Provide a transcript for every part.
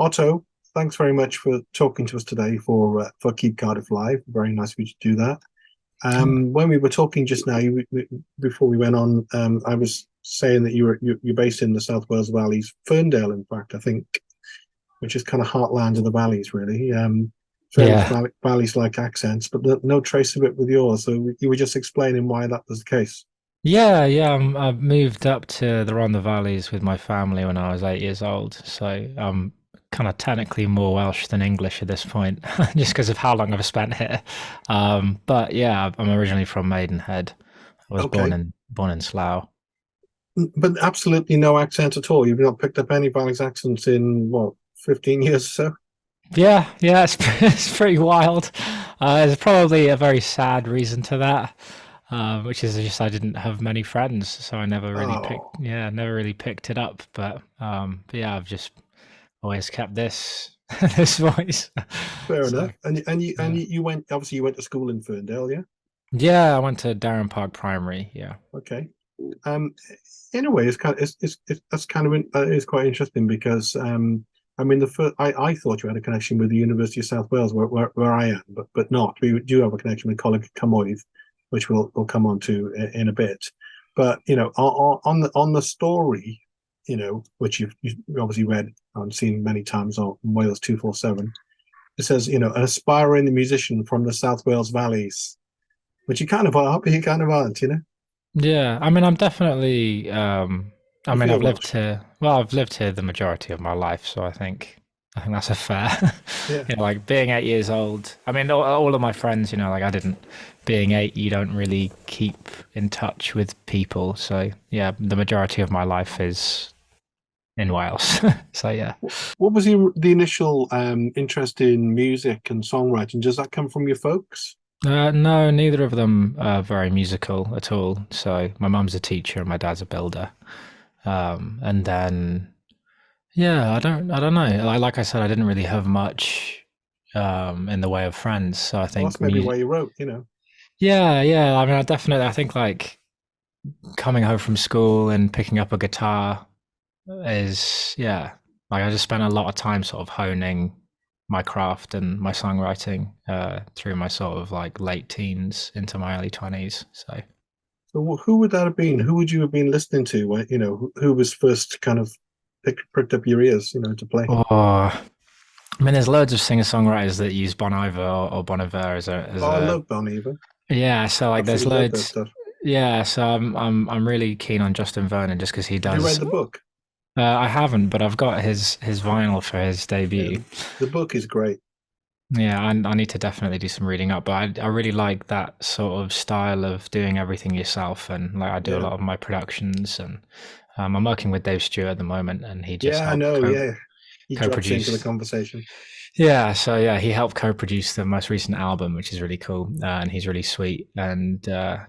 Otto, thanks very much for talking to us today for Keep Cardiff Live. Very nice of you to do that. When we were talking just now, before we went on, I was saying that you're based in the South Wales Valleys, Ferndale, in fact, I think, which is kind of heartland of the valleys, really. Very much Yeah, valleys-like accents, but no trace of it with yours. So you were just explaining why that was the case. yeah. I moved up to the Rhondda Valleys with my family when I was 8 years old. So I'm kind of technically more Welsh than English at this point, just because of how long I've spent here. But yeah, I'm originally from Maidenhead. I was born Okay, in Slough. but absolutely no accent at all. You've not picked up any Valleys accents in what, 15 years or so? Yeah, it's it's pretty wild. There's probably a very sad reason to that, which is just I didn't have many friends, so I Oh, never really picked it up. But yeah, I've just always kept this this voice. fair So enough. And yeah, you went, obviously you went to school in Ferndale, yeah? yeah. I went to Darren Park Primary. Yeah, Okay. Um, in a way, it's kind of it's that's kind of it's quite interesting because I mean I thought you had a connection with the University of South Wales where I am, but not. We do have a connection with Coleg Cymoedd, which we'll come on to in a bit. But you know, on the story, you know, which you've obviously read and seen many times on Wales 247, it says, you know, an aspiring musician from the South Wales valleys, which you kind of are, but you kind of aren't, you know. yeah. I mean, I'm definitely. I You mean, feel I've lived Welsh. here. Well, I've lived here the majority of my life, so I think that's a fair. Yeah. Like being 8 years old. I mean, all of my friends, like I didn't. Being eight, you don't really keep in touch with people. So yeah, the majority of my life is in Wales. So yeah. What was the initial interest in music and songwriting? Does that come from your folks? No, neither of them are very musical at all. So my mum's a teacher and my dad's a builder. And then yeah, I don't know. Like I said, I didn't really have much in the way of friends. So I Well, that's think maybe why music. you wrote, you know. Yeah. I mean, I think like coming home from school and picking up a guitar is, yeah. Like I just spent a lot of time sort of honing my craft and my songwriting through my sort of like late teens into my early 20s. So, So who would that have been? Who would you have been listening to? You know, who was first kind of pricked up your ears, you know, to play? oh, I mean, there's loads of singer-songwriters that use Bon Iver or Bon Iver as Oh, I a love Bon Iver. yeah. So like, there's Absolutely love their loads. stuff. Yeah, so I'm really keen on Justin Vernon just because he Have you read does. the book? I haven't, but I've got his vinyl for his Yeah, debut. the book is great. Yeah, I need to definitely do some reading up, but I really like that sort of style of doing everything yourself, and like I do a Yeah, lot of my productions, and I'm working with Dave Stewart at the moment, and he just yeah, I helped know. Yeah, he drops into the co-produce. conversation. Yeah, so yeah, he helped co-produce the most recent album, which is really cool, and he's really sweet, and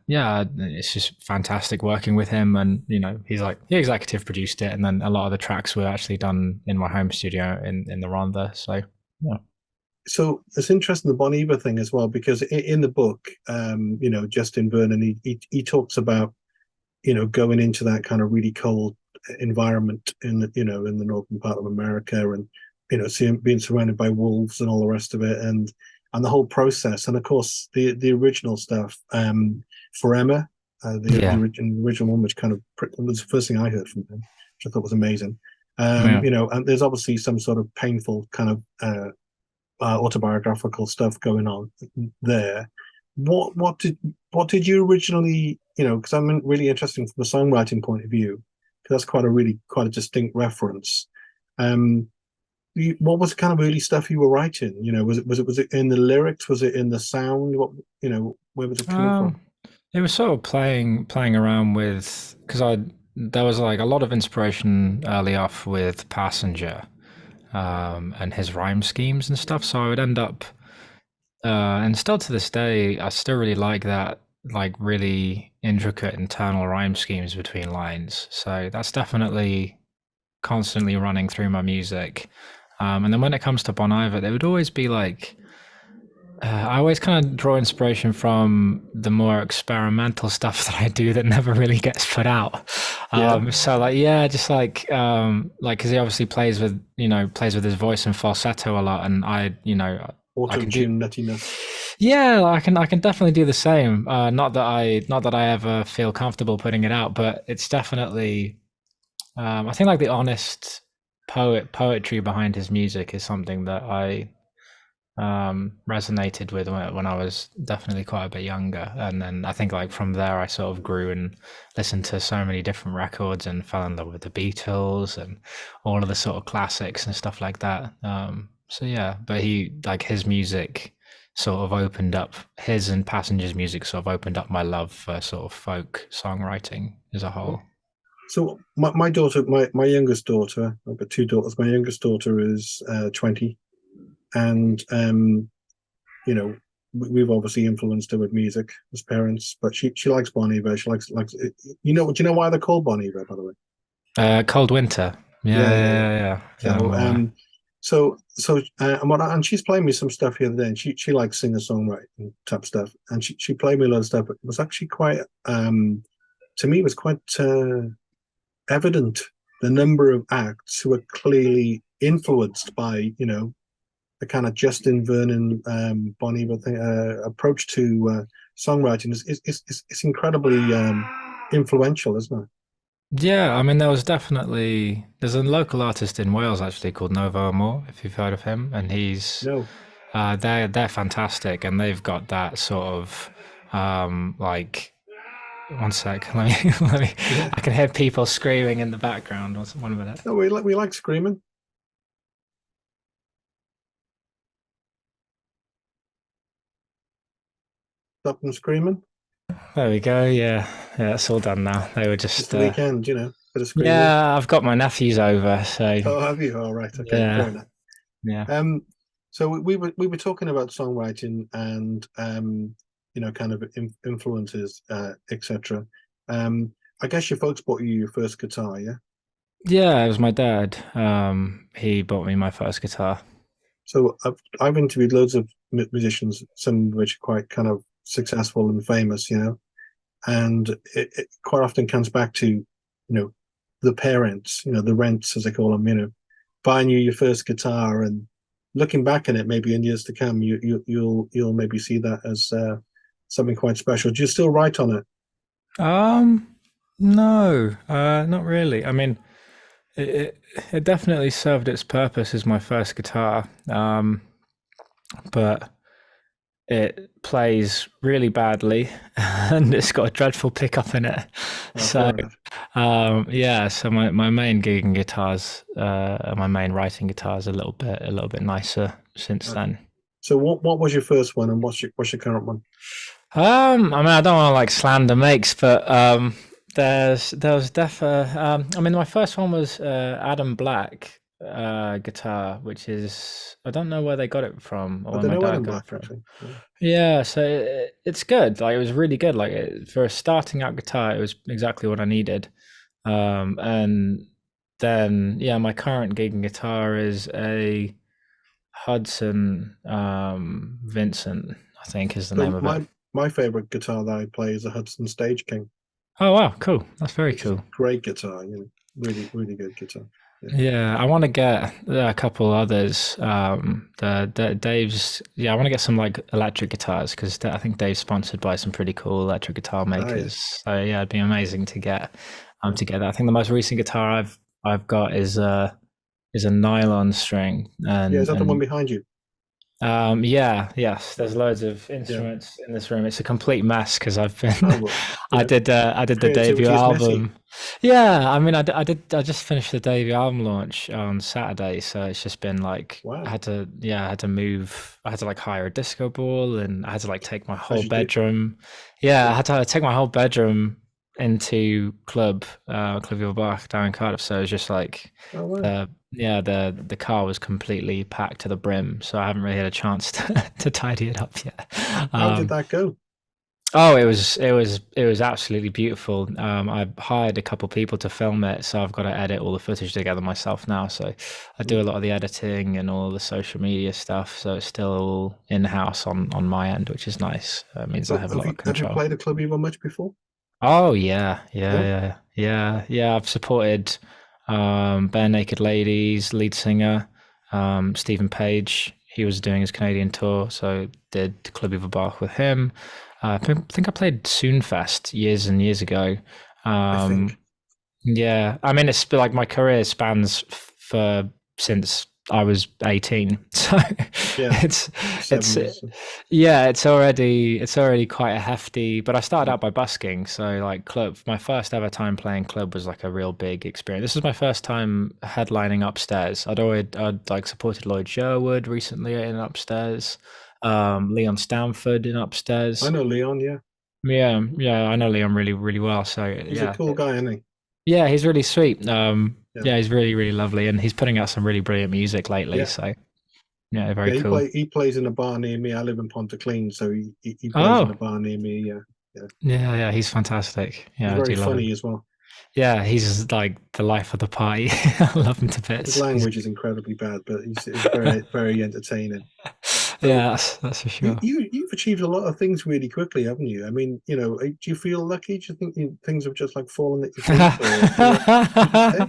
yeah, it's just fantastic working with him. And he's like he executive produced it, and then a lot of the tracks were actually done in my home studio in the Rhondda. So yeah, So it's interesting the Bon Iver thing as well because in the book, you know, Justin Vernon he talks about you know going into that kind of really cold environment in the you know in the northern part of America and you know seeing being surrounded by wolves and all the rest of it and the whole process and of course the original stuff for Emma the yeah, original one which kind of was the first thing I heard from him which I thought was amazing yeah. you know and there's obviously some sort of painful kind of autobiographical stuff going on there. What did you originally you know? Because I'm really interested from a songwriting point of view. Because that's quite a distinct reference. Um, what was the kind of early stuff you were writing? You know, was it in the lyrics? Was it in the sound? What you know? Where was it coming from? Um, it was sort of playing around with because I there was like a lot of inspiration early off with Passenger, and his rhyme schemes and stuff. So I would end up and still to this day, I still really like that, like really intricate internal rhyme schemes between lines. So that's definitely constantly running through my music. And then when it comes to Bon Iver, there would always be like, I always kind of draw inspiration from the more experimental stuff that I do that never really gets put out. Yeah, So like yeah, just like because he obviously plays with plays with his voice and falsetto a lot, and I auto can do tune nuttiness. yeah, I can definitely do the same. Not that I ever feel comfortable putting it out, but it's definitely I think like the honest poetry behind his music is something that I resonated with when I was definitely quite a bit younger. And then I think like from there, I sort of grew and listened to so many different records and fell in love with the Beatles and all of the sort of classics and stuff like that. So yeah, but his music sort of opened up his and Passengers music sort of opened up my love for sort of folk songwriting as a whole. So my daughter, my youngest daughter, I've got two daughters. My youngest daughter is 20, and you know, we've obviously influenced her with music as parents. But she likes Bon Iver. She likes. Do you know why they're called Bon Iver, by the way? Cold Winter. Yeah, Yeah, yeah, yeah, yeah. yeah, yeah. Yeah, I'm So aware. and she's playing me some stuff the other day, and she likes singer-songwriting type stuff, and she played me a lot of stuff. It was actually quite to me, it was quite evident the number of acts who are clearly influenced by the kind of Justin Vernon, Bon Iver thing, approach to songwriting is incredibly influential, isn't it? Yeah, I mean, there's a local artist in Wales actually called Novo Amor, if you've heard of him, and No, they're fantastic, and they've got that sort of like one sec, let me let me yeah, I can hear people screaming in the background. One minute. no, we like screaming, stop them screaming. There we go. Yeah, yeah, it's all done now. They were It's just the weekend, bit of screaming. yeah. I've got my nephews over, so Oh, have you? All right, okay, fair yeah, enough. yeah. Um, so we were talking about songwriting and kind of influences, etc. I guess your folks bought you your first guitar, yeah? Yeah, it was my dad. He bought me my first guitar. So I've interviewed loads of musicians, some of which are quite kind of successful and famous, and it quite often comes back to, the parents, the rents as they call them, buying you your first guitar and looking back on it, maybe in years to come, you'll maybe see that as something quite special. Do you still write on it? Um, no, not really. I mean, it, it it definitely served its purpose as my first guitar. But it plays really badly and it's got a dreadful pickup in it. Oh, So fair enough. yeah, so my main gigging guitars, my main writing guitar is a little bit nicer since Uh, then. so what was your first one, and what's your current one? I mean, I don't want to like slander makes, but there was I mean, my first one was Adam Black guitar, which is I don't know where they got it from or I where don't my know dad Adam got Black it from. actually. Yeah. Yeah, so it's good. Like it was really good. Like for a starting out guitar, it was exactly what I needed. And then yeah, my current gigging guitar is a Hudson Vincent, I think is the name So of it. my favorite guitar that I play is a Hudson Stage King, Oh wow, cool. That's very which is a cool. great guitar. Really really good guitar. Yeah. Yeah, I want to get a couple others. The Dave's. Yeah, I want to get some like electric guitars because I think Dave's sponsored by some pretty cool electric guitar Oh yeah. makers. So yeah, it'd be amazing to get that. I think the most recent guitar I've got is a nylon string Yeah. Is that the one and behind you? yeah, yes. There's loads of Yeah. instruments in this room. It's a complete mess because I've been, Oh well. I did the debut Creativity is messy. album. Yeah, I mean, I just finished the debut album launch on Saturday, so it's just been like Wow. I had to move. I had to like hire a disco ball, and I had to like take my whole As you do. bedroom. Yeah, I Yeah. had to take my whole bedroom into Club Your Bar down in Cardiff. So it's just like Oh wow. the car was completely packed to the brim, so I haven't really had a chance to tidy it up yet. How did Um, that go? oh, it was absolutely beautiful. I hired a couple people to film it, so I've got to edit all the footage together myself now. So I do a lot of the editing and all the social media stuff. So it's still all in house on my end, which is nice. It means I So have a have lot you of have you control. played a club even much before? Oh yeah, Yeah, yeah. I've supported Bare Naked Ladies lead singer Stephen Page. He was doing his Canadian tour, so did Club Bach with him. I think I played Soonfest years and years ago. I think. Um, yeah, I mean, it's like my career spans for since I was 18, so Yeah, it's seven it's years. yeah, it's already quite a hefty. But I started out by busking, so like club. My first ever time playing club was like a real big experience. This was my first time headlining upstairs. I'd like supported Lloyd Sherwood recently in upstairs, Leon Stanford in I upstairs. know Leon. Yeah, Yeah, I know Leon really really well. So he's a yeah, cool guy, isn't he? yeah, he's really sweet. Yeah, Yeah, he's really, really lovely, and he's putting out some really brilliant music lately. yeah, So yeah, very yeah. cool. He plays in a bar near me. I live in Pontyclun, so he plays in a Oh, bar near me. Yeah, yeah. yeah, yeah, he's fantastic. He's Yeah, I very do love funny him. as well. Yeah, he's like the life of the party. I love him to His bits. language is incredibly bad, but he's very very entertaining. So Yeah, that's for sure. you've achieved a lot of things really quickly, haven't you? I mean, do you feel lucky? Do you think things have just like fallen at your feet, or what would you say?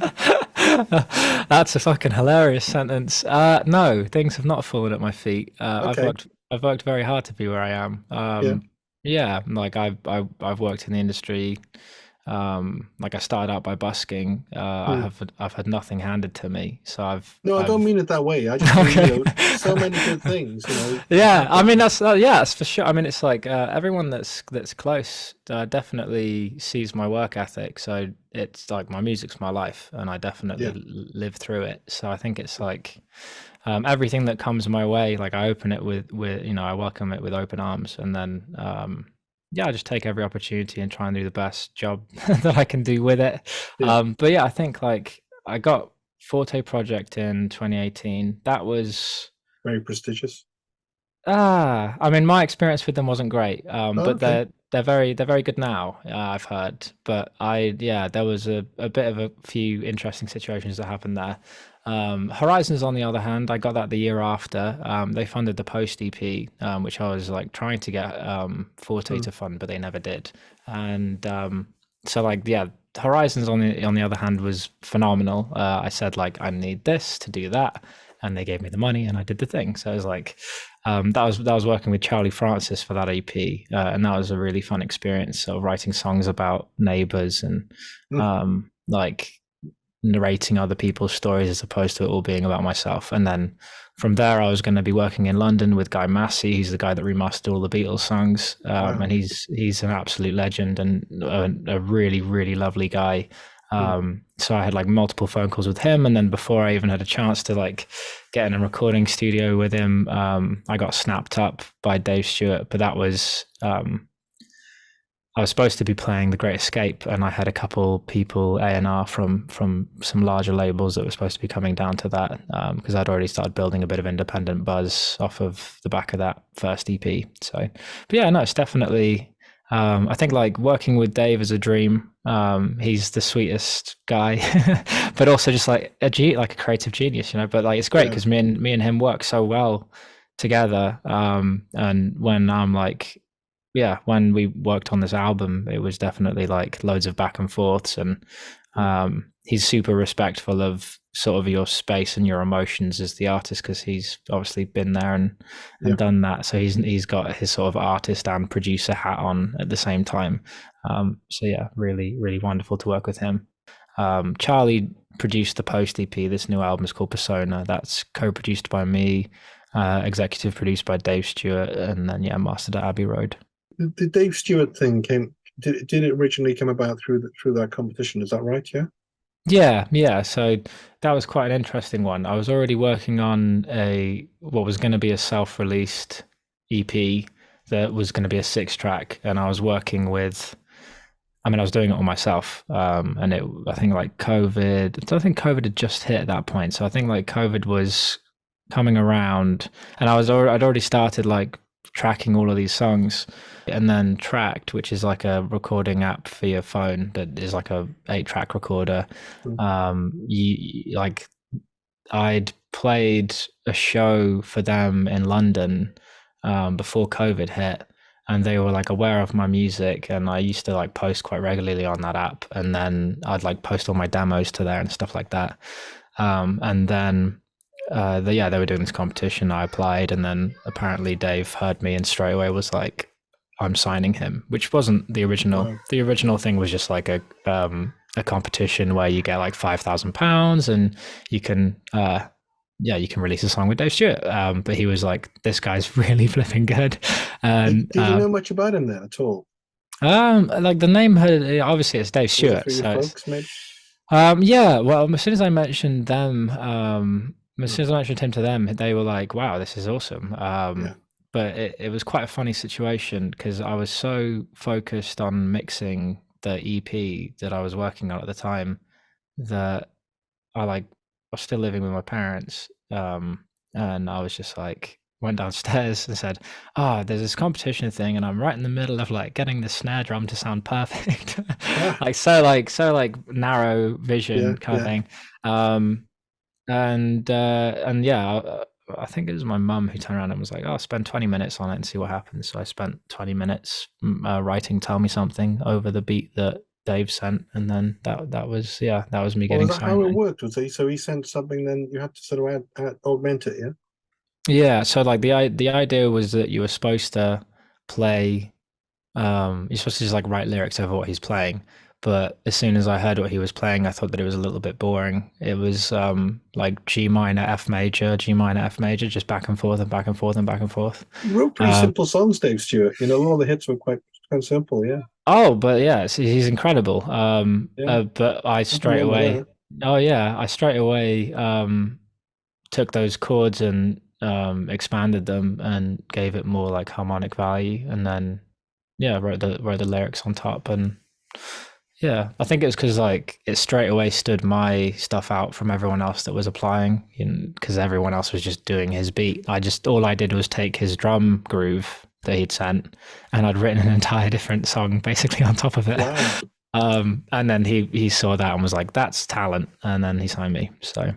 That's a fucking hilarious sentence. No, things have not fallen at my feet. Okay, I've worked very hard to be where I am. yeah, Yeah, like I've worked in the industry. Like I started out by busking. hmm. I've had nothing handed to me, so No, I don't I've mean it that way. I just mean, okay. so many good things, Yeah, I happen. mean that's for sure. I mean it's like everyone that's close definitely sees my work ethic. So it's like my music's my life, and I definitely Yeah, live through it. So I think it's like everything that comes my way, like I open it with I welcome it with open arms, and then yeah, I just take every opportunity and try and do the best job that I can do with it. yeah, But yeah, I think like I got Forte Project in 2018. That was very prestigious. I mean, my experience with them wasn't great, Oh, but okay, they're very good now. I've heard, but yeah, there was a bit of a few interesting situations that happened there. Horizons, on the other hand, I got that the year after. They funded the post EP, which I was like trying to get Forte hmm. to fund, but they never did. And so like yeah, Horizons on the other hand was phenomenal. I said like I need this to do that, and they gave me the money, and I did the thing. So I was like. That was working with Charlie Francis for that EP, and that was a really fun experience. So writing songs about neighbors and Hmm. like narrating other people's stories as opposed to it all being about myself. And then from there, I was going to be working in London with Guy Massey. He's the guy that remastered all the Beatles songs, and Wow. he's an absolute legend and a really really lovely guy. Hmm. So I had like multiple phone calls with him, and then before I even had a chance to like get in a recording studio with him, I got snapped up by Dave Stewart. But that was I was supposed to be playing The Great Escape, and I had a couple people A&R from some larger labels that were supposed to be coming down to that because I'd already started building a bit of independent buzz off of the back of that first EP. So, but yeah, no, it's definitely. I think like working with Dave is a dream. He's the sweetest guy, but also just like like a creative genius, But like it's great Yeah, because me and him work so well together. And when I'm like yeah, when we worked on this album, it was definitely like loads of back and forths, and hmm. he's super respectful of sort of your space and your emotions as the artist because he's obviously been there and Yeah, done that. So he's got his sort of artist and producer hat on at the same time. So yeah, really really wonderful to work with him. Charlie produced the post EP. This new album is called Persona. That's co-produced by me, executive produced by Dave Stewart, and then yeah, mastered at Abbey Road. the Dave Stewart thing came. Did it originally come about through that competition? Is that right? Yeah. Yeah, yeah. So that was quite an interesting one. I was already working on a what was going to be a self-released EP that was going to be a six track, and I was working with. I mean, I was doing it all myself, and I think like COVID. I don't think COVID had just hit at that point, so I think like COVID was coming around, and I'd already started like tracking all of these songs, and then Tracked, which is like a recording app for your phone that is like a 8 track recorder. Hmm. Like I'd played a show for them in London before COVID hit, and they were like aware of my music, and I used to like post quite regularly on that app, and then I'd like post all my demos to there and stuff like that. And then yeah, they were doing this competition. I applied, and then apparently Dave heard me and straight away was like, I'm signing him, which wasn't the original. Wow. The original thing was just like a competition where you get like £5,000 and you can yeah, you can release a song with Dave Stewart. But he was like, this guy's really flipping good. And Did you know much about him then at all? like the name had, obviously it's Dave Was it Stewart. through your So it's, folks, maybe? yeah, well, as soon as I mentioned them, as soon as I mentioned him to them, they were like, wow, this is awesome. Yeah. But it was quite a funny situation because I was so focused on mixing the EP that I was working on at the time that I was still living with my parents, and I was just like went downstairs and said, "Oh, there's this competition thing, and I'm right in the middle of like getting the snare drum to sound perfect." Ah, like narrow yeah, vision kind of yeah. thing. And yeah, I think it was my mum who turned around and was like, "Oh, spend 20 minutes on it and see what happens." So I spent 20 minutes writing "Tell Me Something" over the beat that Dave sent, and then that was, yeah, that was me Well, is getting that how signed. it worked? Was he so he sent something, then you had to sort of augment it, yeah? Yeah, so like the idea was that you were supposed to play, you're supposed to just like write lyrics over what he's playing. But as soon as I heard what he was playing, I thought that it was a little bit boring. It was like G minor, F major, G minor, F major, just back and forth and back and forth and back and forth. He wrote pretty Um, simple songs, Dave Stewart. You know, a lot of the hits were quite simple, yeah. oh, but yeah, he's incredible. Yeah. But I Nothing straight wrong with away, that. oh yeah, I straight away took those chords and expanded them and gave it more like harmonic value, and then yeah, wrote the lyrics on top. And yeah, I think it's because like it straight away stood my stuff out from everyone else that was applying, because everyone else was just doing his beat. All I did was take his drum groove that he'd sent, and I'd written an entire different song basically on top of it. Wow. And then he saw that and was like, "That's talent," and then he signed me. So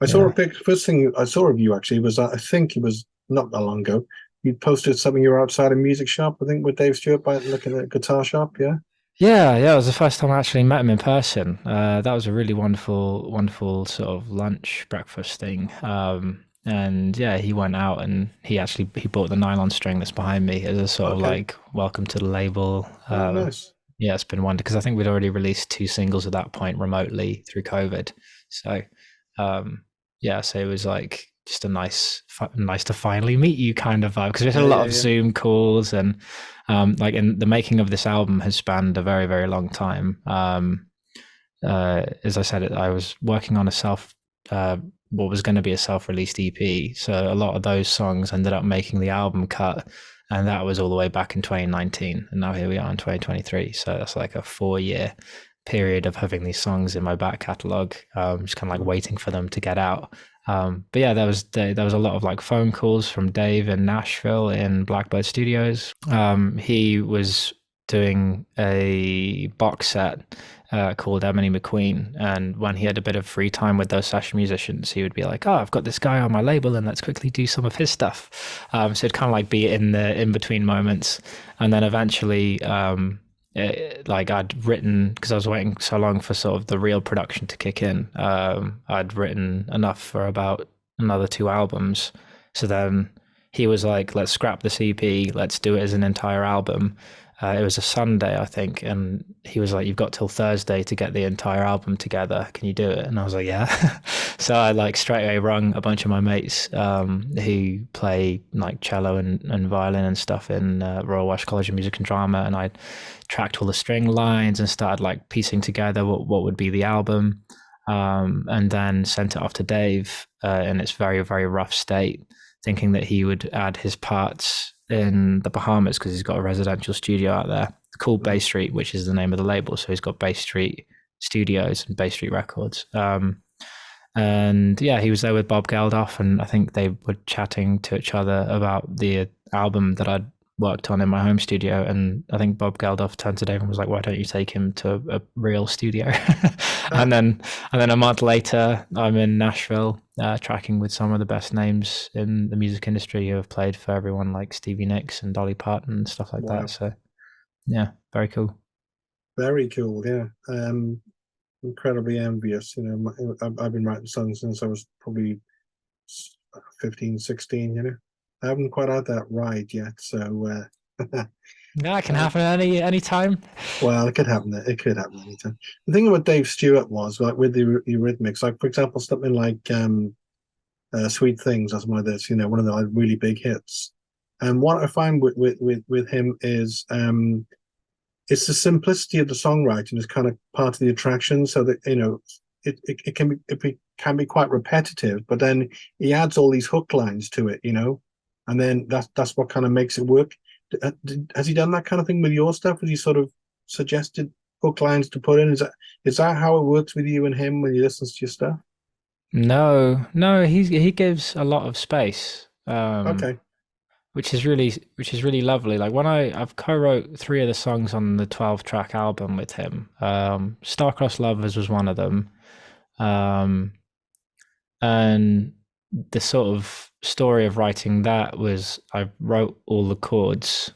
I saw a yeah. picture. First thing I saw of you actually was I think it was not that long ago. You posted something. You were outside a music shop, I think, with Dave Stewart by looking at a guitar shop. Yeah. Yeah, yeah, it was the first time I actually met him in person. That was a really wonderful, wonderful sort of lunch breakfast thing. And yeah, he went out and he bought the nylon string that's behind me as a sort of Okay. like welcome to the label. Oh, nice. Yeah, it's been wonderful because I think we'd already released two singles at that point remotely through COVID. So um, yeah, so it was like just a nice to finally meet you kind of vibe because we had a Yeah, lot yeah, of yeah. Zoom calls, and like in the making of this album has spanned a very, very long time. As I said, I was working on what was going to be a self-released EP. So a lot of those songs ended up making the album cut, and that was all the way back in 2019. And now here we are in 2023. So that's like a 4 year period of having these songs in my back catalog, just kind of like waiting for them to get out. But yeah, there was a lot of like phone calls from Dave in Nashville in Blackbird Studios. He was doing a box set called Emily McQueen, and when he had a bit of free time with those session musicians, he would be like, "Oh, I've got this guy on my label, and let's quickly do some of his stuff." So it'd kind of like be in the in between moments, and then eventually. Like I'd written, because I was waiting so long for sort of the real production to kick in. I'd written enough for about another two albums. So then he was like, "Let's scrap this EP. Let's do it as an entire album." It was a Sunday, I think, and he was like, "You've got till Thursday to get the entire album together. Can you do it?" And I was like, "Yeah." So I like straight away rung a bunch of my mates who play like cello and violin and stuff in Royal Welsh College of Music and Drama, and I tracked all the string lines and started like piecing together what would be the album, and then sent it off to Dave in its very, very rough state, thinking that he would add his parts in the Bahamas because he's got a residential studio out there called Bay Street, which is the name of the label. So he's got Bay Street Studios and Bay Street Records. And yeah, he was there with Bob Geldof, and I think they were chatting to each other about the album that I'd worked on in my home studio. And I think Bob Geldof turned to Dave and was like, "Why don't you take him to a real studio?" Ah, and then a month later, I'm in Nashville, tracking with some of the best names in the music industry who have played for everyone like Stevie Nicks and Dolly Parton and stuff like that. wow, So yeah, very cool. very cool. Yeah, incredibly envious. You know, I've been writing songs since I was probably 15, 16. You know, I haven't quite had that ride yet. So, Yeah, it can uh, happen any time. well, it could happen. It could happen anytime. The thing about Dave Stewart was like with the Eurythmics, like for example, something like "Sweet Things" as one of those, you know, one of the like, really big hits. And what I find with him is it's the simplicity of the songwriting is kind of part of the attraction. So that you know, it can be quite repetitive, but then he adds all these hook lines to it, you know, and then that's what kind of makes it work. Has he done that kind of thing with your stuff? Has he sort of suggested hook lines to put in? Is that how it works with you and him when he listens to your stuff? No, no, he gives a lot of space, Okay, which is really lovely. Like when I've co-wrote three of the songs on the 12-track album with him. Star-Crossed Lovers was one of them, um, and the sort of story of writing that was I wrote all the chords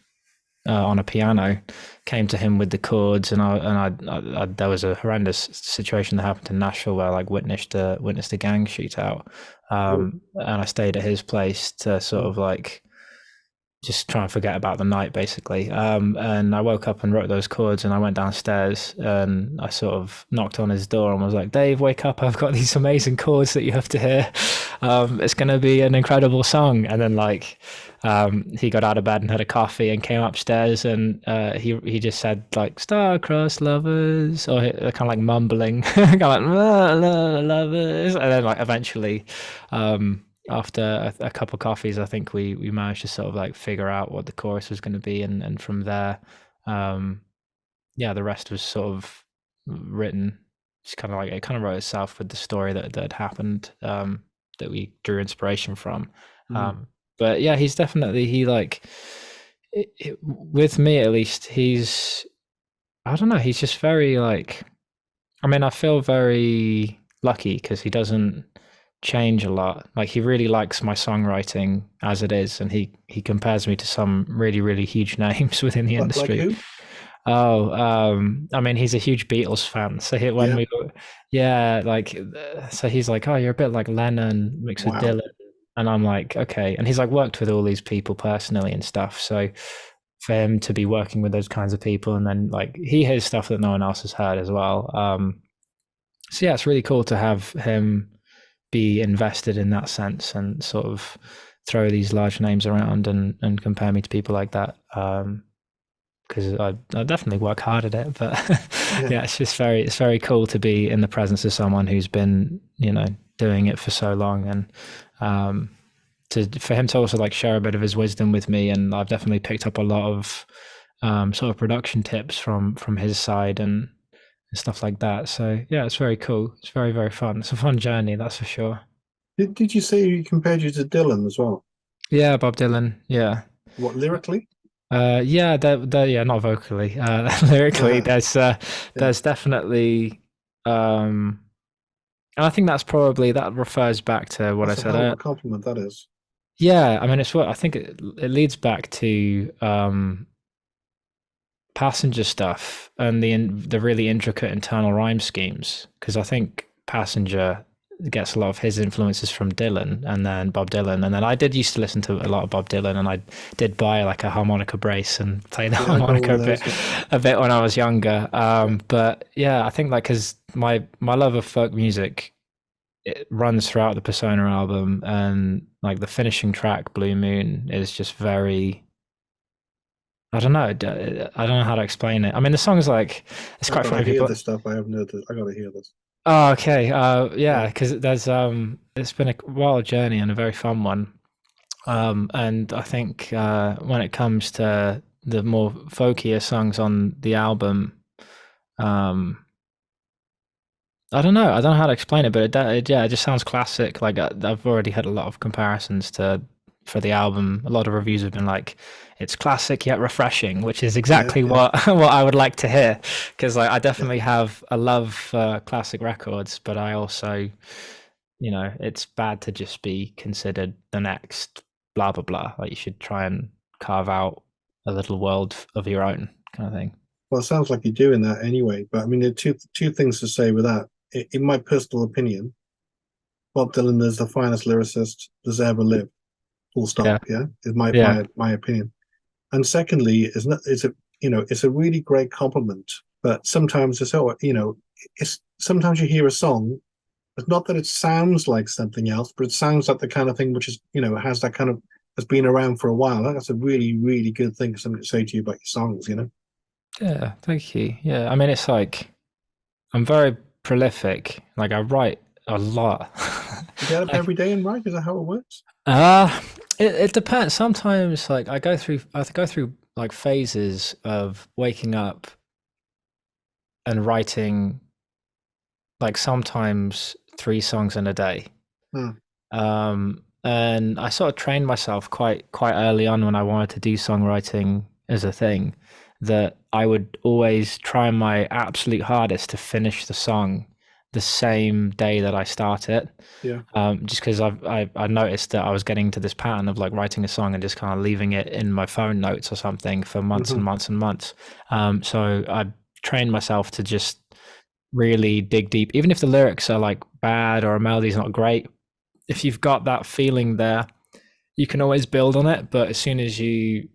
on a piano, came to him with the chords, and I there was a horrendous situation that happened in Nashville where I like witnessed a gang shootout, oh, and I stayed at his place to sort oh, of like just try and forget about the night basically. And I woke up and wrote those chords, and I went downstairs and I sort of knocked on his door and was like, "Dave, wake up, I've got these amazing chords that you have to hear. It's going to be an incredible song." And then like he got out of bed and had a coffee and came upstairs, and he just said like "Star-Crossed Lovers," or kind of like mumbling, kind of like lovers, and then like eventually after a couple of coffees, I think we managed to sort of like figure out what the chorus was going to be, and from there, um, yeah, the rest was sort of written. It's kind of like it kind of wrote itself with the story that had happened, that we drew inspiration from. mm, Um, but yeah, he's definitely he like with me at least. He's I don't know. He's just very like I mean, I feel very lucky because he doesn't change a lot. Like he really likes my songwriting as it is, and he compares me to some really huge names within the like industry. who? Oh, I mean, he's a huge Beatles fan. So when Yeah, we were, yeah, like, so he's like, "Oh, you're a bit like Lennon mixed with wow. Dylan," and I'm like, "Okay." And he's like worked with all these people personally and stuff. So for him to be working with those kinds of people, and then like he hears stuff that no one else has heard as well. So yeah, it's really cool to have him be invested in that sense and sort of throw these large names around and compare me to people like that. Because I definitely work hard at it, but Yeah. yeah, it's very cool to be in the presence of someone who's been doing it for so long, and to for him to also like share a bit of his wisdom with me, and I've definitely picked up a lot of sort of production tips from his side and stuff like that. So yeah, it's very cool. It's very fun. It's a fun journey, that's for sure. Did you say he compared you to Dylan as well? Yeah, Bob Dylan. Yeah. What lyrically? Yeah, yeah, not vocally. Lyrically, Yeah, there's definitely, and I think that's probably that refers back to what I that's a said. hell of a compliment. That is. Yeah, I mean, it's what I think it leads back to Passenger stuff and the really intricate internal rhyme schemes, because I think Passenger gets a lot of his influences from Dylan and then Bob Dylan, and then I did used to listen to a lot of Bob Dylan, and I did buy like a harmonica brace and play the Yeah, I got one harmonica of those. Yeah, a bit when I was younger. yeah. But yeah, I think like because my love of folk music, it runs throughout the Persona album, and like the finishing track Blue Moon is just very, I don't know. I don't know how to explain it. I mean, the song's like, it's I quite gotta funny. hear People, this stuff. I haven't heard this. I gotta hear this. oh, okay. Yeah, Yeah. because there's it's been a wild journey and a very fun one. And I think when it comes to the more folkier songs on the album, um, I don't know. I don't know how to explain it, but yeah, it just sounds classic. Like I've already had a lot of comparisons to for the album, a lot of reviews have been like, it's classic yet refreshing, which is Yeah, exactly yeah, what what I would like to hear. Because like I yeah. definitely have a love for classic records, but I also, it's bad to just be considered the next blah blah blah. Like you should try and carve out a little world of your own kind of thing. Well, it sounds like you're doing that anyway. But I mean, there are two things to say with that. In my personal opinion, Bob Dylan is the finest lyricist that's ever lived. Full Yeah, stop. Yeah, is my yeah, my my opinion. And secondly, is a it's a really great compliment. But sometimes it's sometimes you hear a song. It's not that it sounds like something else, but it sounds like the kind of thing which is has that kind of has been around for a while. That's a really really good thing for somebody to say to you about your songs. yeah. Thank you. Yeah, I mean, it's like I'm very prolific. Like I write a lot. You get up like, every day and write. Is that how it works? uh it depends. Sometimes like I go through like phases of waking up and writing like sometimes 3 songs in a day. Hmm. And I sort of trained myself quite early on when I wanted to do songwriting as a thing, that I would always try my absolute hardest to finish the song the same day that I start it. Yeah. Just because I noticed that I was getting to this pattern of like writing a song and just kind of leaving it in my phone notes or something for months and Hmm. months and months. So I trained myself to just really dig deep, even if the lyrics are like bad or a melody's not great. If you've got that feeling there, you can always build on it. But as soon as you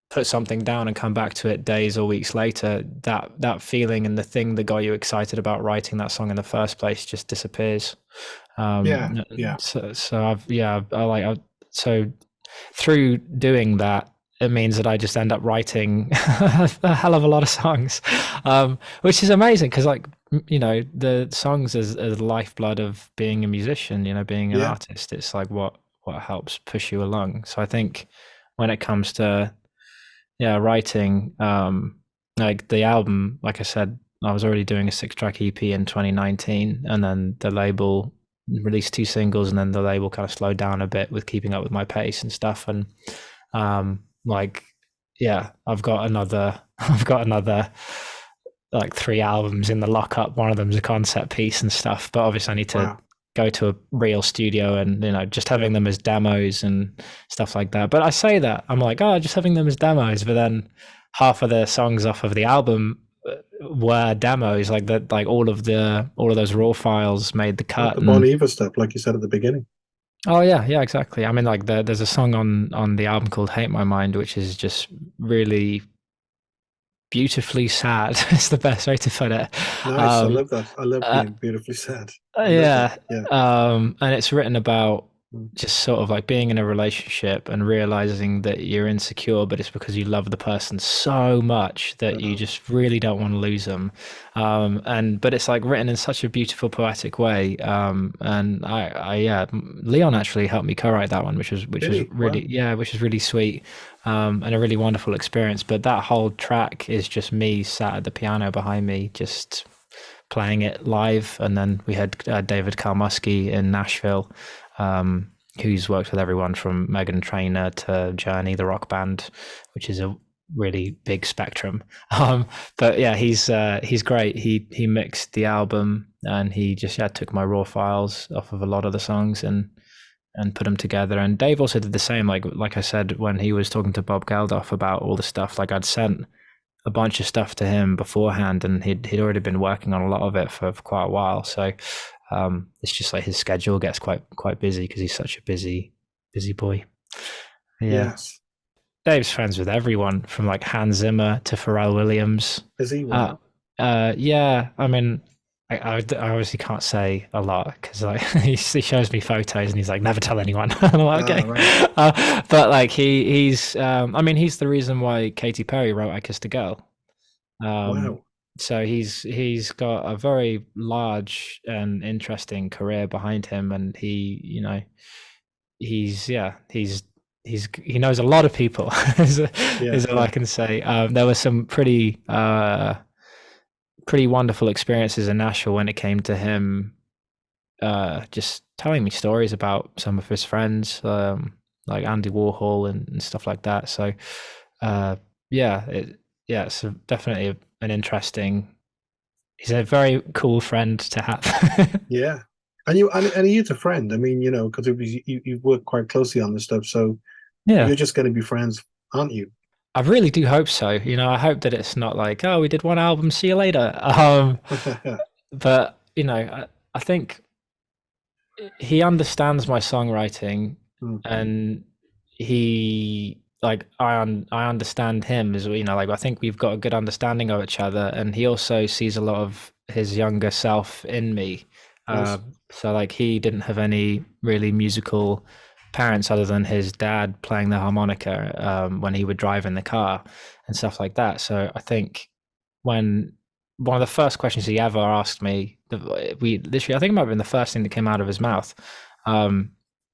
put something down and come back to it days or weeks later, that feeling and the thing that got you excited about writing that song in the first place just disappears. Yeah. Yeah. So so through doing that, it means that I just end up writing a hell of a lot of songs, which is amazing because, like, the songs is the lifeblood of being a musician. Being an Yeah. artist, it's like what helps push you along. So I think when it comes to writing, like the album, like I said, I was already doing a 6-track EP in 2019, and then the label released 2 singles, and then the label kind of slowed down a bit with keeping up with my pace and stuff. And like, yeah, I've got another like 3 albums in the lockup. One of them's a concept piece and stuff, but obviously I need to Wow. go to a real studio, and just Yeah. having them as demos and stuff like that. But I say that I'm like, oh, just having them as demos, but then half of the songs off of the album were demos, like that, like all of those raw files made the Like cut. the Bon And Iver stuff, like you said at the beginning. oh yeah, exactly. I mean, like there's a song on the album called "Hate My Mind," which is just really beautifully sad. It's the best way to put it. Nice. I Um, love that. I love uh, being beautifully sad. I love that. yeah, Yeah. and it's written about Mm. just sort of like being in a relationship and realizing that you're insecure, but it's because you love the person so much that you Uh-huh. just really don't want to lose them. But it's like written in such a beautiful, poetic way. And yeah, Leon actually helped me co-write that one, which was Did he? really, Wow. yeah, which was really sweet, and a really wonderful experience. But that whole track is just me sat at the piano behind me, just playing it live. And then we had David Kalmusky in Nashville, who's worked with everyone from Meghan Trainor to Journey, the rock band, which is a really big spectrum. But yeah, he's great. He mixed the album, and he just took my raw files off of a lot of the songs and put them together. And Dave also did the same. Like I said, when he was talking to Bob Geldof about all the stuff, like I'd sent a bunch of stuff to him beforehand, and he'd already been working on a lot of it for quite a while. So it's just like his schedule gets quite busy because he's such a busy boy. Yeah, Yes. Dave's friends with everyone from like Hans Zimmer to Pharrell Williams. Is he? Uh, Wow. yeah, I mean, I obviously can't say a lot because like he shows me photos and he's like, never tell anyone. And I'm like, Ah, okay, right. but like he's I mean, he's the reason why Katy Perry wrote "I Kissed a Girl." Um, Wow. so he's got a very large and interesting career behind him, and he knows a lot of people. is, Yeah. is all I Yeah. can say. There were some pretty wonderful experiences in Nashville when it came to him just telling me stories about some of his friends. like Andy Warhol and stuff like that. So uh, yeah, it's definitely an interesting. He's a very cool friend to have. Yeah. And he is a friend. I mean, because you work quite closely on this stuff, so Yeah, you're just going to be friends, aren't you? I really do hope so. I hope that it's not like, oh, we did one album, see you later. But I think he understands my songwriting, Mm, and he like I understand him as well. Like I think we've got a good understanding of each other, and he also sees a lot of his younger self in me. nice. So like he didn't have any really musical parents other than his dad playing the harmonica when he would drive in the car and stuff like that. So I think when one of the first questions he ever asked me, we literally, I think it might have been the first thing that came out of his mouth.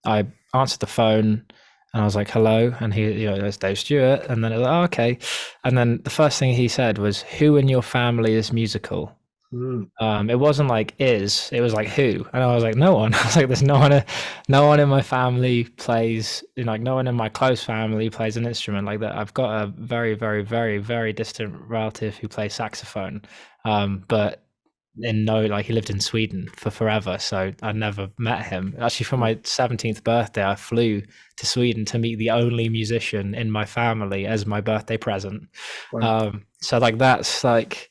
I answered the phone and I was like, hello. And he, there's Dave Stewart. And then it was like, oh, okay. And then the first thing he said was, who in your family is musical? Mm, It wasn't like is, it was like who, and I was like no one. I was like, there's no one in my family plays, like no one in my close family plays an instrument like that. I've got a very, very, very, very distant relative who plays saxophone, but like he lived in Sweden for forever, so I never met him. Actually, for mm, my 17th birthday, I flew to Sweden to meet the only musician in my family as my birthday present. wow. So like that's like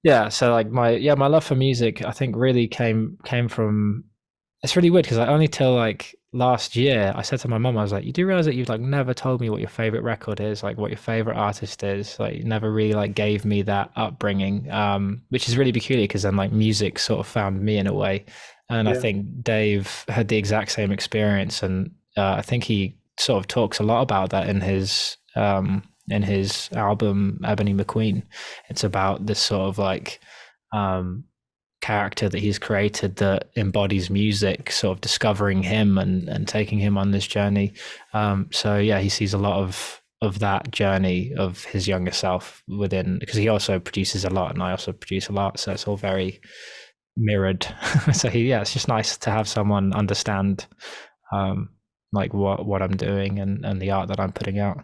yeah, so like my love for music, I think really came from. It's really weird because like only till like last year, I said to my mum, I was like, "You do realize that you've like never told me what your favorite record is, like what your favorite artist is. Like you never really like gave me that upbringing, which is really peculiar because then like music sort of found me in a way, and I Yeah. think Dave had the exact same experience, and I think he sort of talks a lot about that in his album Ebony McQueen. It's about this sort of like um, character that he's created that embodies music, sort of discovering him and taking him on this journey. So yeah, he sees a lot of that journey of his younger self within, because he also produces a lot and I also produce a lot, so it's all very mirrored. So it's just nice to have someone understand um, like what I'm doing and the art that I'm putting out.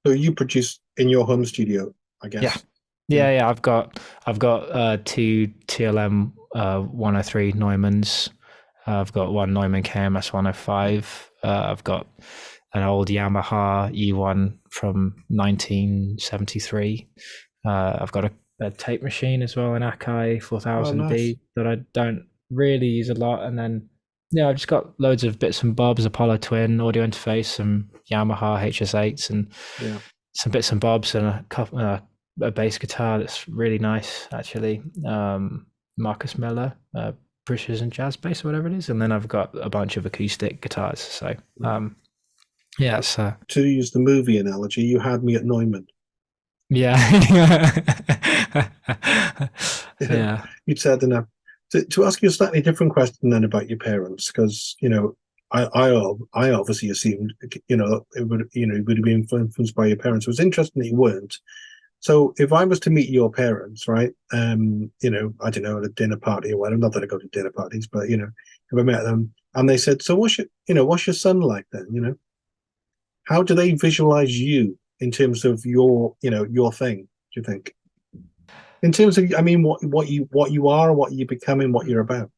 So you produce in your home studio, I Yeah. guess. Yeah. Yeah. I've got two TLM 103 Neumanns. I've got one Neumann KMS 105. I've got an old Yamaha E1 from 1973. I've got a tape machine as well, an Akai Oh, nice. 4000D that I don't really use a lot. And then I've just got loads of bits and bobs, Apollo Twin audio interface, some Yamaha HS8s, and Yeah. some bits and bobs, and a bass guitar that's really nice actually. Marcus Miller, British and jazz bass or whatever it is, and then I've got a bunch of acoustic guitars. So yeah, so To use the movie analogy, you had me at Neumann. yeah, You know, yeah. you'd said enough. To ask you a slightly different question then about your parents, because I obviously assumed it would have been influenced by your parents. It was interesting that you weren't. So if I was to meet your parents, right, I don't know, at a dinner party or whatever, not that I go to dinner parties, but if I met them and they said, so what's your son like then? How do they visualize you in terms of your thing, do you think? In terms of, I mean, what you are, what you're becoming, what you're about.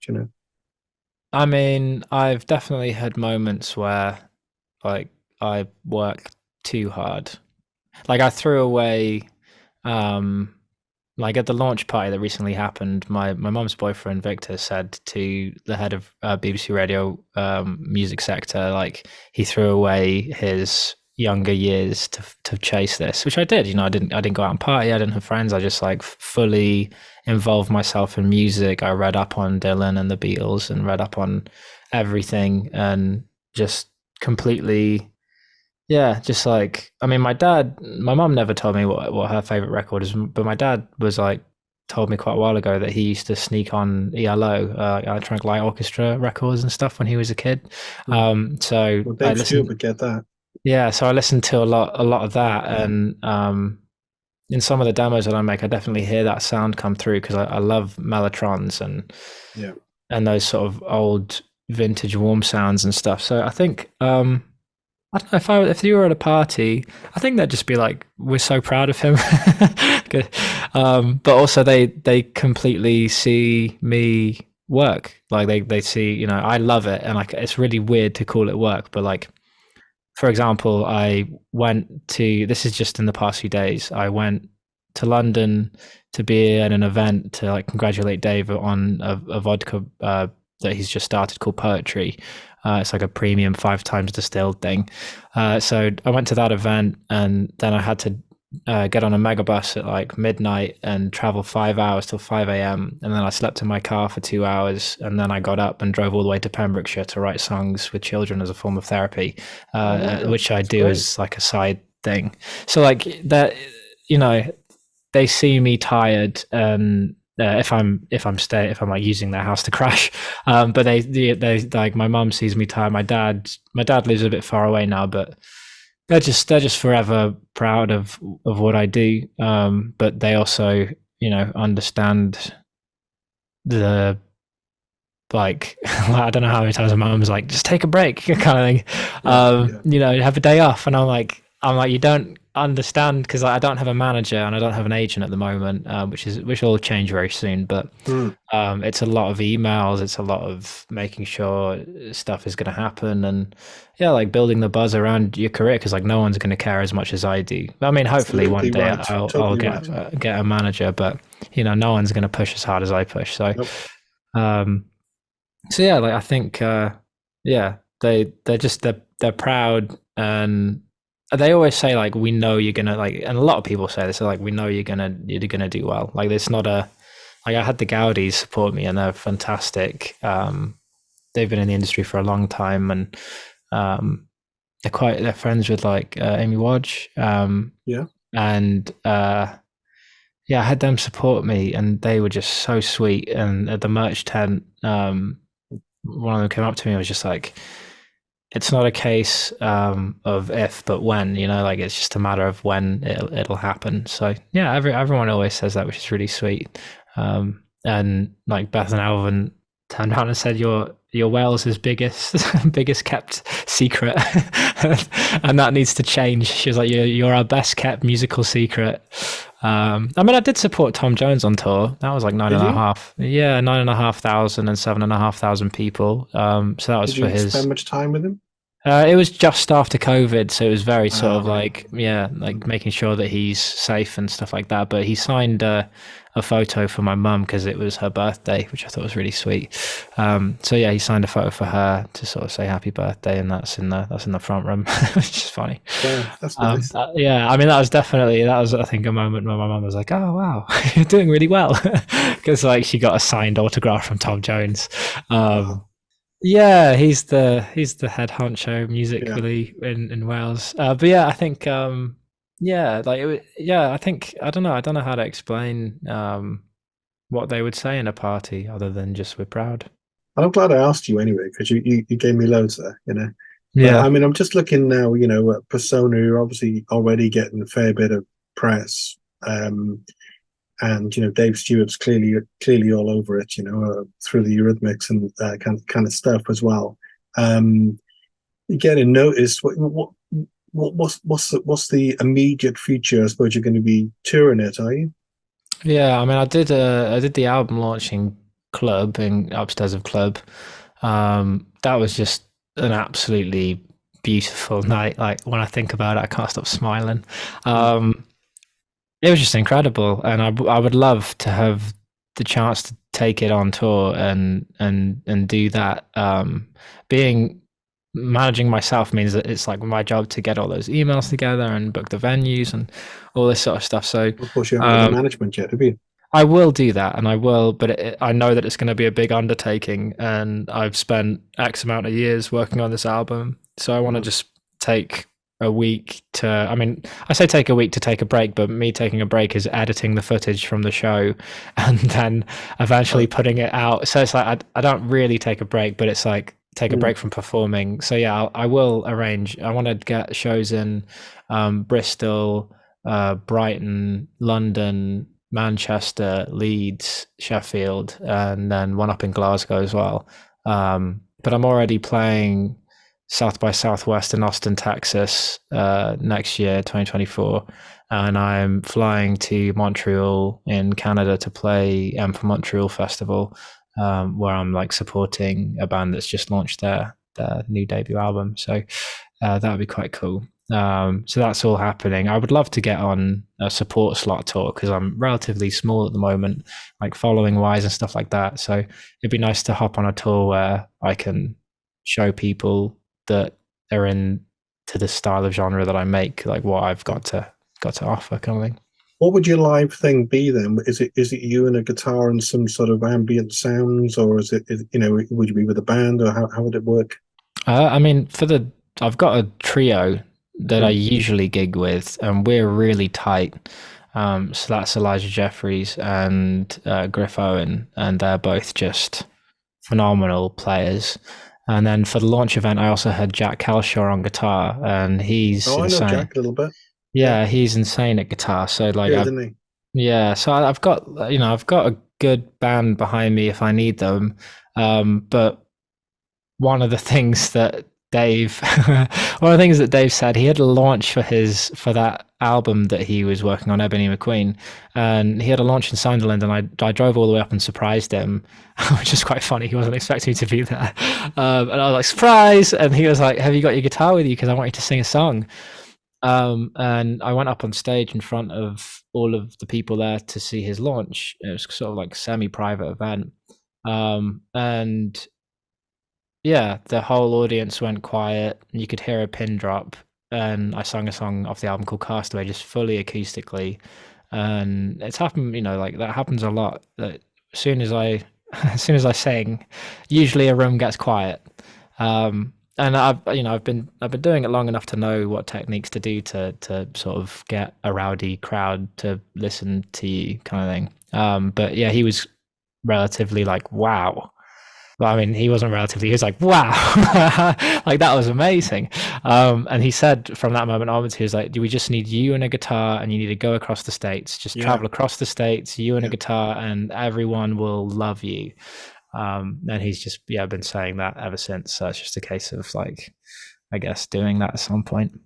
I mean, I've definitely had moments where like I worked too hard. Like I threw away um like at the launch party that recently happened, my mom's boyfriend Victor said to the head of BBC Radio music sector, like he threw away his younger years to chase this, which I did. I didn't go out and party. I didn't have friends. I just like fully involved myself in music. I read up on Dylan and the Beatles and read up on everything and just completely yeah, just like I mean, my mom never told me what her favorite record is, but my dad was like told me quite a while ago that he used to sneak on ELO, electronic light orchestra records and stuff when he was a kid. Hmm. So Well, I Dave Stewart listened, would get that. yeah, so I listened to a lot of that, and in some of the demos that I make, I definitely hear that sound come through because I love mellotrons Yeah. and those sort of old vintage warm sounds and stuff. So I think. I don't know if you were at a party, I think they'd just be like, "We're so proud of him." Good. But also they completely see me work. Like they see, I love it, and like it's really weird to call it work. But like, for example, I went to, this is just in the past few days. I went to London to be at an event to like congratulate Dave on a vodka that he's just started called Poetry. It's like a premium 5 times distilled thing. So I went to that event, and then I had to get on a megabus at like midnight and travel 5 hours till 5 a.m. And then I slept in my car for 2 hours. And then I got up and drove all the way to Pembrokeshire to write songs with children as a form of therapy, Oh wow, which I that's do great. as like a side thing. So, like, that, you know, they see me tired, and if I'm like using their house to crash, but they like, my mum sees me tired. My dad lives a bit far away now, but they're just forever proud of what I do. But they also, understand the, like, I don't know how many times my mum was like, just take a break, kind of thing. Yeah, yeah. Have a day off, and I'm like, you don't understand, because I don't have a manager and I don't have an agent at the moment, which will change very soon. But Mm. it's a lot of emails, it's a lot of making sure stuff is going to happen, and yeah, like building the buzz around your career, because like no one's going to care as much as I do. I mean, hopefully one Absolutely day right. I'll Totally right. get a manager, but no one's going to push as hard as I push. So Nope. um, so yeah, like I think yeah, they're proud, and they always say like, we know you're gonna, like, and a lot of people say this, like, we know you're gonna do well. Like, it's not a, like, I had the Gaudis support me, and they're fantastic. They've been in the industry for a long time, and um, they're friends with like Amy Wadge, Yeah. and yeah, I had them support me, and they were just so sweet. And at the merch tent, one of them came up to me and was just like, it's not a case of if, but when, like, it's just a matter of when it'll happen. So yeah, everyone always says that, which is really sweet. And like Beth and Alvin turned around and said, "You're Wales's biggest biggest kept secret," and that needs to change. She was like, "You're our best kept musical secret." I mean, I did support Tom Jones on tour. That was like nine Did and a you? half, yeah, 9,500 and 7,500 people. So that was Did for you spend his. much time with him? It was just after COVID, so it was very sort Ah, of right. like, yeah, like Mm. making sure that he's safe and stuff like that. But he signed a photo for my mum because it was her birthday, which I thought was really sweet. So yeah, he signed a photo for her to sort of say happy birthday, and that's in the front room, which is funny. Wow, that's nice. Yeah, I mean, that was, I think, a moment where my mum was like, "Oh wow, you're doing really well," because like she got a signed autograph from Tom Jones. Um, Wow. yeah, he's the head honcho Yeah. musically in Wales. But yeah, I think yeah, like yeah, I think, I don't know how to explain what they would say in a party other than just, we're proud. And I'm glad I asked you anyway, because you gave me loads there. But Yeah. I mean, I'm just looking now, at Persona, you're obviously already getting a fair bit of press. And Dave Stewart's clearly all over it, through the Eurythmics and kind of stuff as well. Um, you're getting noticed. What's the immediate future? I suppose you're going to be touring it, are you? Yeah, I mean, I did the album launching club in upstairs of club. That was just an absolutely beautiful night. Like, when I think about it, I can't stop smiling. Mm. Um, it was just incredible, and I would love to have the chance to take it on tour and do that. Being Managing myself means that it's like my job to get all those emails together and book the venues and all this sort of stuff. So Of course, you haven't got the um, management yet, have you? I will do that, and I will, but I know that it's going to be a big undertaking, and I've spent X amount of years working on this album, so I want to Mm. just take a week to. I mean, I say take a week to take a break, but me taking a break is editing the footage from the show, and then eventually Oh, putting it out. So it's like, I don't really take a break, but it's like take a mm. break from performing. So yeah, I will arrange. I want to get shows in Bristol, Brighton, London, Manchester, Leeds, Sheffield, and then one up in Glasgow as well. But I'm already playing. South by Southwest in Austin, Texas, next year, 2024. And I'm flying to Montreal in Canada to play for Montreal Festival, where I'm like supporting a band that's just launched their new debut album. So that would be quite cool. So that's all happening. I would love to get on a support slot tour because I'm relatively small at the moment, like following wise and stuff like that. So it'd be nice to hop on a tour where I can show people that are in to the style of genre that I make, like what I've got to offer, kind of thing. What would your live thing be then? Is it you and a guitar and some sort of ambient sounds, or is it would you be with a band, or how would it work? I mean, I've got a trio that I usually gig with, and we're really tight. So that's Elijah Jeffries and Griff Owen, and they're both just phenomenal players. And then for the launch event, I also had Jack Kelshaw on guitar, and he's insane. I know Jack a little bit. Yeah, he's insane at guitar. So like, yeah. So I've got I've got a good band behind me if I need them. But one of the things that Dave said, he had a launch for that album that he was working on, Ebony McQueen, and he had a launch in Sunderland, and I drove all the way up and surprised him, which is quite funny. He wasn't expecting me to be there, and I was like, surprise! And he was like, have you got your guitar with you, because I want you to sing a song. And I went up on stage in front of all of the people there to see his launch. It was sort of like a semi-private event, and yeah, the whole audience went quiet. You could hear a pin drop, and I sung a song off the album called Castaway, just fully acoustically. And it's happened, like that happens a lot. That as soon as I sing, usually a room gets quiet. And I've been doing it long enough to know what techniques to do to sort of get a rowdy crowd to listen to you, kind of thing. But yeah, he was relatively like, wow. Well, I mean, he wasn't relatively, he was like, wow, like that was amazing. And he said from that moment onwards, he was like, we just need you and a guitar, and you need to go across the States, just travel across the States, you and a guitar, and everyone will love you. And he's just, been saying that ever since. So it's just a case of like, I guess, doing that at some point.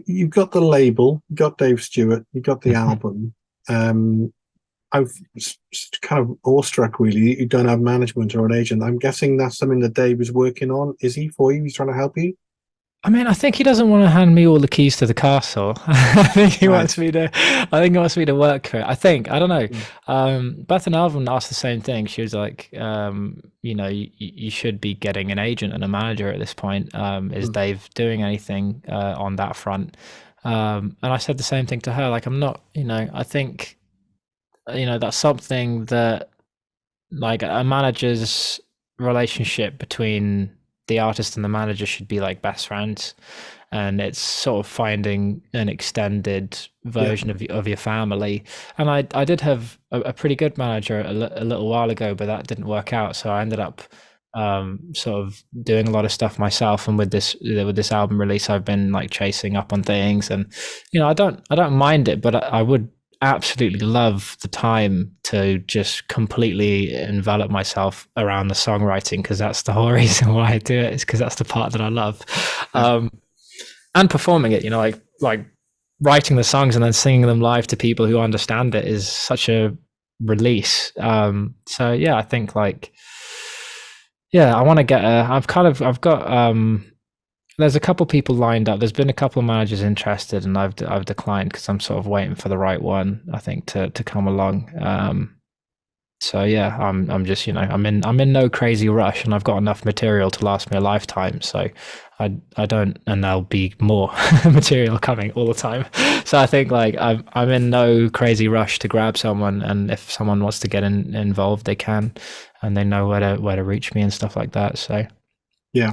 You've got the label, you got Dave Stewart, you got the album. I was kind of awestruck, really. You don't have management or an agent. I'm guessing that's something that Dave is working on. Is he for you? He's trying to help you? I mean, I think he doesn't want to hand me all the keys to the castle. I think he wants me to. I think he wants me to work for it. I don't know. Beth and Alvin asked the same thing. She was like, you should be getting an agent and a manager at this point. Is Dave doing anything on that front? And I said the same thing to her. Like, I'm not. I think. That's something that, like, a manager's relationship between the artist and the manager should be like best friends, and it's sort of finding an extended version of your family. And I did have a pretty good manager a little while ago, but that didn't work out. So I ended up sort of doing a lot of stuff myself. And with this album release, I've been like chasing up on things, and I don't mind it, but I would absolutely love the time to just completely envelop myself around the songwriting, because that's the whole reason why I do it, is because that's the part that I love. And performing it, like writing the songs and then singing them live to people who understand it is such a release. So yeah, I think like, I want to get I've got there's a couple people lined up. There's been a couple of managers interested, and I've declined because I'm sort of waiting for the right one, I think, to come along. So yeah, I'm just I'm in no crazy rush, and I've got enough material to last me a lifetime. So I don't, and there'll be more material coming all the time. So I think like I'm in no crazy rush to grab someone, and if someone wants to get involved, they can, and they know where to reach me and stuff like that. So yeah.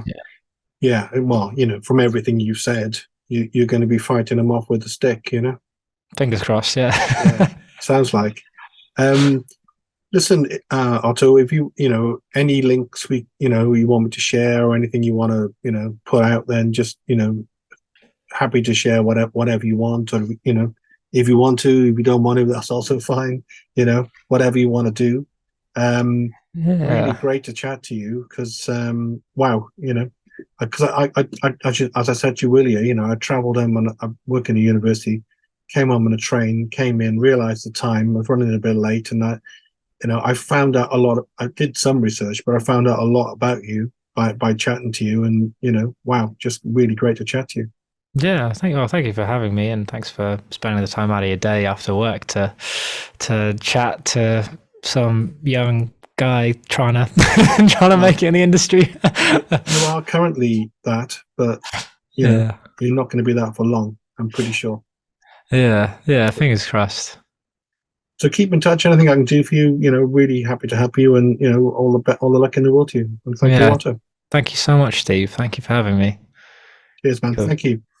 Well, from everything you've said, you're going to be fighting them off with a stick, Fingers crossed. Yeah. Sounds like. Listen, Otto, if you any links you want me to share, or anything you want to put out, then just happy to share whatever you want, or if you want to, if you don't want to, that's also fine. Whatever you want to do. Really great to chat to you, because wow, because as I said to you earlier, you know, I travelled home and I work in a university, came home on a train, came in, realised the time, I was running a bit late, and you know, I found out a lot. I did some research, but I found out a lot about you by chatting to you, and you know, wow, just really great to chat to you. Yeah, thank you for having me, and thanks for spending the time out of your day after work to chat to some young guy trying to trying to Well, make it in the industry. you are currently that, but you know, Yeah, you're not going to be that for long. I'm pretty sure. yeah. Fingers crossed. So keep in touch. Anything I can do for you, you know, really happy to help you, and you know, all the luck in the world to you. And thank you, Yeah, Otto. thank you so much, Steve. Thank you for having me. Cheers, man. Cool. Thank you.